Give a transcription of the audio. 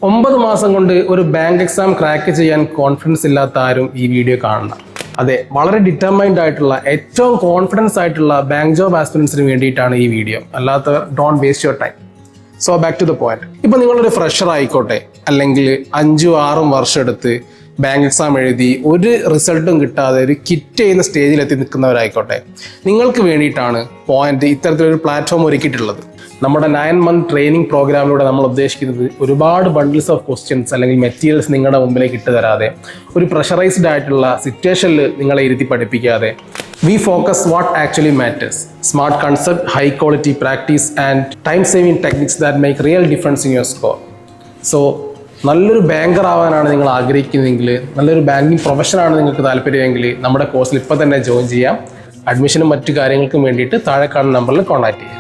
9 മാസം കൊണ്ട് ഒരു ബാങ്ക് എക്സാം ക്രാക്ക് ചെയ്യാൻ കോൺഫിഡൻസ് ഇല്ലാത്ത ആരും ഈ വീഡിയോ കാണണം. അതെ, വളരെ ഡിറ്റർമൈൻഡ് ആയിട്ടുള്ള ഏറ്റവും കോൺഫിഡൻസ് ആയിട്ടുള്ള ബാങ്ക് ജോബ് ആസ്പിറൻസിന് വേണ്ടിയിട്ടാണ് ഈ വീഡിയോ. അല്ലാത്ത don't waste your time. So back to the point. ഇപ്പൊ നിങ്ങളൊരു ഫ്രഷർ ആയിക്കോട്ടെ, അല്ലെങ്കിൽ 5-6 വർഷം എടുത്ത് ബാങ്ക് എക്സാം എഴുതി ഒരു റിസൾട്ടും കിട്ടാതെ ഒരു കിറ്റ് ചെയ്യുന്ന സ്റ്റേജിലെത്തി നിൽക്കുന്നവരായിക്കോട്ടെ, നിങ്ങൾക്ക് വേണ്ടിയിട്ടാണ് പോയിന്റ് ഇത്തരത്തിലൊരു പ്ലാറ്റ്ഫോം ഒരുക്കിയിട്ടുള്ളത്. നമ്മുടെ 9 മന്ത് ട്രെയിനിങ് പ്രോഗ്രാമിലൂടെ നമ്മൾ ഉദ്ദേശിക്കുന്നത് ഒരുപാട് ബണ്ടിൽസ് ഓഫ് ക്വസ്റ്റ്യൻസ് അല്ലെങ്കിൽ മെറ്റീരിയൽസ് നിങ്ങളുടെ മുമ്പിലേക്ക് ഇട്ട് തരാതെ, ഒരു പ്രഷറൈസ്ഡ് ആയിട്ടുള്ള സിറ്റുവേഷനിൽ നിങ്ങളെ ഇരുത്തി പഠിപ്പിക്കാതെ, we focus what actually matters, smart concept, high quality practice and time saving techniques that make real difference in your score. So നല്ലൊരു ബാങ്കർ ആവാനാണ് നിങ്ങൾ ആഗ്രഹിക്കുന്നതെങ്കിൽ, നല്ലൊരു ബാങ്കിങ് പ്രൊഫഷനാണ് നിങ്ങൾക്ക് താല്പര്യമെങ്കിൽ നമ്മുടെ കോഴ്സിൽ ഇപ്പോൾ തന്നെ ജോയിൻ ചെയ്യാം. അഡ്മിഷനും മറ്റു കാര്യങ്ങൾക്കും വേണ്ടിയിട്ട് താഴെ കാണുന്ന നമ്പറിൽ കോൺടാക്ട് ചെയ്യാം.